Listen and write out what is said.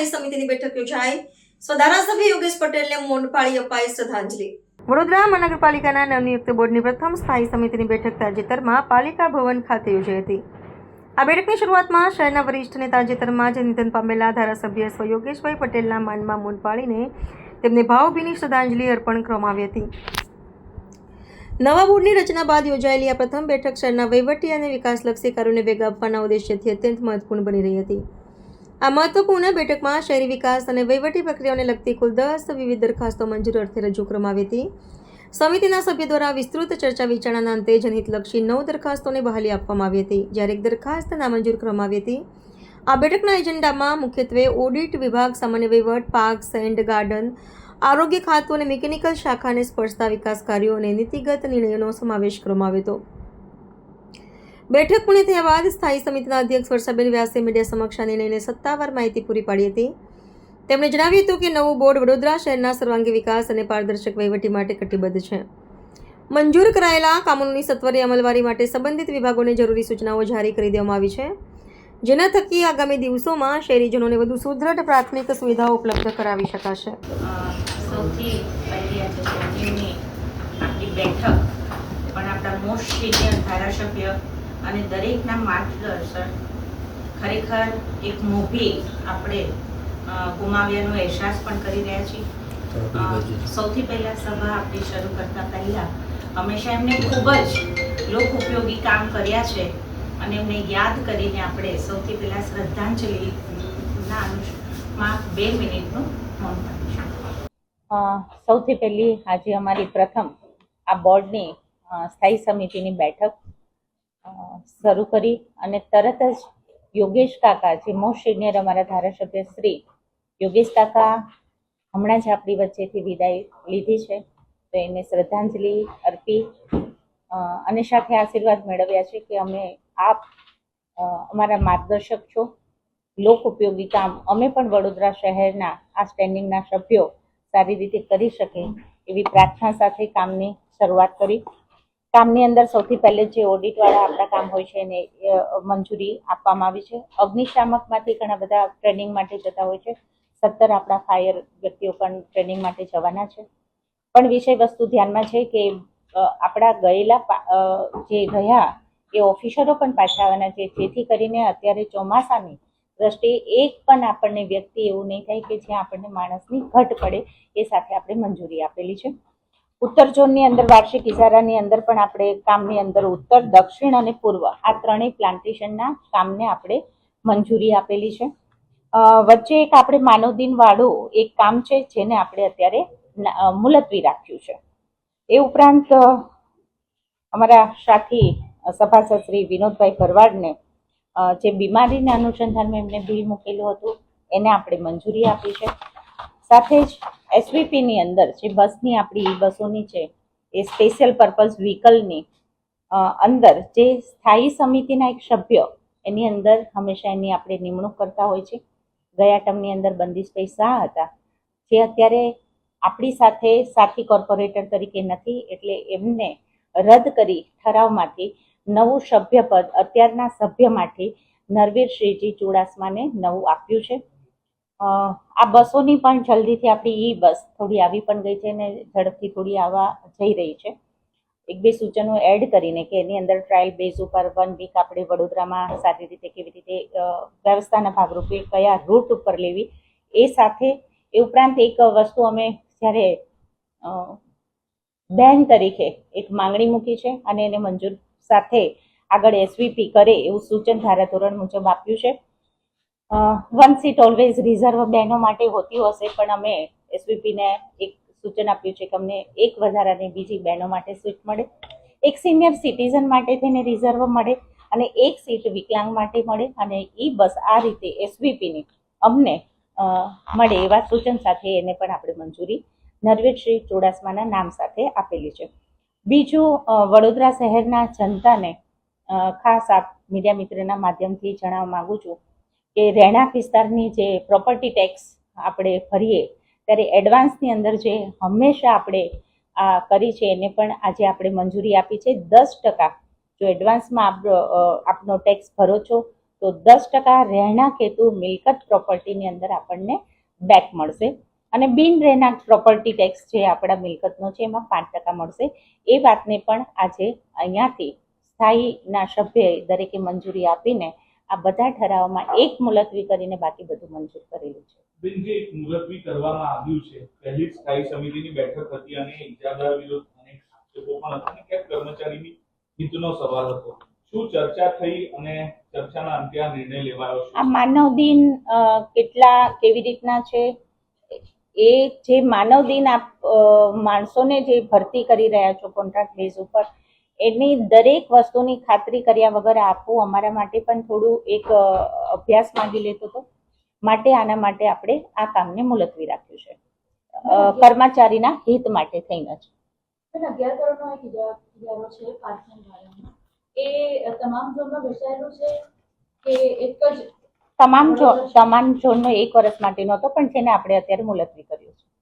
સ્થાયી સમિતિની બેઠક યોજાઈ। ધારાસભ્ય યોગેશ પટેલને મોનપાળી અપાઈ શ્રદ્ધાંજલિ। વડોદરા મહાનગરપાલિકાના નવનિયુક્ત બોર્ડની પ્રથમ સ્થાયી સમિતિની બેઠક તાજેતરમાં પાલિકા ભવન ખાતે યોજાઈ હતી। આ બેઠકની શરૂઆતમાં શહેરના વરિષ્ઠ અને તાજેતરમાં જ નિધન પામેલા ધારાસભ્ય સ્વ યોગેશભાઈ પટેલના માનમાં મૌન પાળીને તેમને ભાવભીની શ્રદ્ધાંજલિ અર્પણ કરવામાં આવી હતી। નવા બોર્ડની રચના બાદ યોજાયેલી આ પ્રથમ બેઠક શહેરના વહીવટી અને વિકાસલક્ષી કાર્યોને વેગ આપવાના ઉદ્દેશ્યથી અત્યંત મહત્વપૂર્ણ બની રહી હતી। આ મહત્વપૂર્ણ બેઠકમાં શહેરી વિકાસ અને વહીવટી પ્રક્રિયાઓને લગતી કુલ 10 વિવિધ દરખાસ્તો મંજૂર અર્થે રજૂ કરવામાં આવી હતી। સમિતિના સભ્યો દ્વારા વિસ્તૃત ચર્ચા વિચારણાના અંતે જનહિતલક્ષી 9 દરખાસ્તોને બહાલી આપવામાં આવી હતી, જ્યારે એક દરખાસ્ત નામંજૂર કરવામાં આવી હતી। આ બેઠકના એજન્ડામાં મુખ્યત્વે ઓડિટ વિભાગ, સામાન્ય વહીવટ, પાર્ક્સ એન્ડ ગાર્ડન, આરોગ્ય ખાતું અને મિકેનિકલ શાખાને સ્પર્શતા વિકાસ કાર્યો અને નીતિગત નિર્ણયોનો સમાવેશ કરવામાં આવ્યો હતો। બેઠક પૂર્ણ થયા બાદ સ્થાયી સમિતિના અધ્યક્ષ વર્ષાબેન વ્યાસે મીડિયા સમક્ષ આ નિર્ણયને સત્તાવાર માહિતી પૂરી પાડી હતી। તેમણે જણાવ્યું હતું કે નવું બોર્ડ વડોદરા શહેરના સર્વાંગી વિકાસ અને પારદર્શક વહીવટી માટે કટિબદ્ધ છે। મંજૂર કરાયેલા કામોની સત્વરે અમલવારી માટે સંબંધિત વિભાગોને જરૂરી સૂચનાઓ જારી કરી દેવામાં આવી છે, જેના થકી આગામી દિવસોમાં શહેરીજનોને વધુ સુદૃઢ પ્રાથમિક સુવિધાઓ ઉપલબ્ધ કરાવી શકાશે। સૌથી પહેલી આજે બોર્ડની આપણી બેઠક પણ આપણા મોસ્ટ સિનિયર ધારાસભ્ય અને દરેકના માર્ગદર્શન ખરેખર એક મોભી આપણે ગુમાવ્યાનો અહેસાસ પણ કરી રહ્યા છીએ। સૌથી પહેલાં સભા આપણી શરૂ કરતાં પહેલાં હંમેશા એમને ખૂબ જ લોક ઉપયોગી કામ કર્યા છે અને એમને યાદ કરીને આપણે સૌથી પહેલાં શ્રદ્ધાંજલિના અનુષ્ઠાનમાં 2 મિનિટનું મૌન પાડીશું। સૌથી પહેલી આજે અમારી પ્રથમ આ બોર્ડની સ્થાયી સમિતિની બેઠક શરૂ કરી અને તરત જ યોગેશ કાકા, જે મોસ્ટ સિનિયર અમારા ધારાસભ્ય શ્રી યોગેશ કાકા હમણાં જ આપણી વચ્ચેથી વિદાય લીધી છે, તો એને શ્રદ્ધાંજલિ અર્પી અને સાથે આશીર્વાદ મેળવ્યા છે કે અમે આપ અમારા માર્ગદર્શક છો, લોક ઉપયોગી કામ અમે પણ વડોદરા શહેરના આ સ્ટેન્ડિંગના સભ્યો સારી રીતે કરી શકે એવી પ્રાર્થના સાથે કામની શરૂઆત કરી। કામની અંદર સૌથી પહેલે જે ઓડિટવાળા આપણા કામ હોય છે એને મંજૂરી આપવામાં આવી છે। અગ્નિશામકમાંથી ઘણા બધા ટ્રેનિંગ માટે જતા હોય છે, 17 આપણા ફાયર વ્યક્તિઓ પણ ટ્રેનિંગ માટે જવાના છે। પણ વિષય વસ્તુ ધ્યાનમાં છે કે આપણા ગયેલા જે રહ્યા એ ઓફિસરો પણ પાછા આવવાના છે, જેથી કરીને અત્યારે ચોમાસાની દ્રષ્ટિએ એક પણ આપણને વ્યક્તિ એવું નહીં થાય કે જ્યાં આપણને માણસની ઘટ પડે, એ સાથે આપણે મંજૂરી આપેલી છે। ઉત્તર ઝોનની અંદર વાર્ષિક ઇજારાની અંદર પણ આપણે કામની અંદર ઉત્તર, દક્ષિણ અને પૂર્વ આ ત્રણેય પ્લાન્ટેશનના કામને આપણે મંજૂરી આપેલી છે। વચ્ચે એક આપણે માનવદિન વાળું એક કામ છે જેને આપણે અત્યારે મુલતવી રાખ્યું છે। એ ઉપરાંત અમારા સાથી સભાસદ શ્રી વિનોદભાઈ ભરવાડને જે બીમારીના અનુસંધાનમાં એમને બિલ મૂકેલું હતું એને આપણે મંજૂરી આપી છે। સાથે જ એસવીપીની અંદર જે બસની આપણી બસોની છે એ સ્પેશિયલ પર્પઝ વ્હીકલની અંદર જે સ્થાયી સમિતિના એક સભ્ય એની અંદર હંમેશા એની આપણે નિમણૂક કરતા હોય છે। ગયા ટર્મની અંદર બંદીશભાઈ શાહ હતા, જે અત્યારે આપણી સાથે સાથી કોર્પોરેટર તરીકે નથી, એટલે એમને રદ કરી ઠરાવમાંથી નવું સભ્યપદ અત્યારના સભ્યમાંથી નરવીરસિંહજી ચુડાસમાને નવું આપ્યું છે। આ બસોની પણ જલ્દીથી આપણી ઈ બસ થોડી આવી પણ ગઈ છે અને ઝડપથી થોડી આવવા જઈ રહી છે। 1-2 સૂચનો એડ કરીને કે એની અંદર ટ્રાયલ બેઝ ઉપર 1 વીક આપણે વડોદરામાં સારી રીતે કેવી રીતે વ્યવસ્થાના ભાગરૂપે કયા રૂટ ઉપર લેવી, એ સાથે એ ઉપરાંત એક વસ્તુ અમે જ્યારે બેન તરીકે એક માંગણી મૂકી છે અને એને મંજૂર સાથે આગળ એસવીપી કરે એવું સૂચન ધારાધોરણ મુજબ આપ્યું છે। 1 સીટ ઓલવેઝ રિઝર્વ બહેનો માટે હોતી હશે, પણ અમે એસવીપીને એક સૂચન આપ્યું છે કે અમને એક વધારાની બીજી બહેનો માટે સીટ મળે, એક સિનિયર સિટીઝન માટે થઈને રિઝર્વ મળે અને એક સીટ વિકલાંગ માટે મળે, અને ઈ બસ આ રીતે એસવીપીની અમને મળે એવા સૂચન સાથે એને પણ આપણે મંજૂરી નરવીરસિંહ ચુડાસમાના નામ સાથે આપેલી છે। બીજું, વડોદરા શહેરના જનતાને ખાસ આપ મીડિયા મિત્રના માધ્યમથી જણાવવા માગું છું કે રહેણાંક વિસ્તારની જે પ્રોપર્ટી ટેક્સ આપણે ભરીએ ત્યારે એડવાન્સની અંદર જે હંમેશા આપણે આ કરી છે એને પણ આજે આપણે મંજૂરી આપી છે। 10% જો એડવાન્સમાં આપનો ટેક્સ ભરો છો તો 10% રહેણાંક હેતુ મિલકત પ્રોપર્ટીની અંદર આપણને બેક મળશે અને બિન રહેણાંક પ્રોપર્ટી ટેક્સ જે આપણા મિલકતનો છે એમાં 5% મળશે. એ વાતને પણ આજે અહીંયાથી સ્થાયીના સભ્યએ દરેકે મંજૂરી આપીને આ બધા ઠરાવોમાં એક મુલતવી કરીને બાકી બધું મંજૂર કરેલું છે. બેન, જે એક મુલતવી કરવામાં આવ્યું છે, પહેલી સ્થાયી સમિતિની બેઠક હતી અને ઇજાદાર વિરુદ્ધ અનેક આક્ષેપો પણ હતા અને ક્યાંક કર્મચારીની હિતનો સવાલ હતો. શું ચર્ચા થઈ અને ચર્ચાના અંતે આ નિર્ણય લેવાયો છે? આ માનવ દિન કેવી રીતના છે એ જે માનવ દિન માણસોને જે ભરતી કરી રહ્યા છો કોન્ટ્રાક્ટ બેઝ ઉપર, એની દરેક વસ્તુની ખાતરી કર્યા વગર આપવું અમારા માટે પણ થોડું એક અભ્યાસ માંગી લેતો હતો. માટે આના માટે આપણે આ કામને મુલતવી રાખ્યું છે, કર્મચારીના હિત માટે થઈને જ. 11 કરોડનો એક ઇજારો છે પાર્કિંગ ભાડાનો, એ તમામ ઝોનમાં બેસાયેલું છે કે એક જ તમામ ઝોનનો 1 વર્ષ માટેનો હતો, પણ જેને આપણે અત્યારે મુલતવી કર્યું.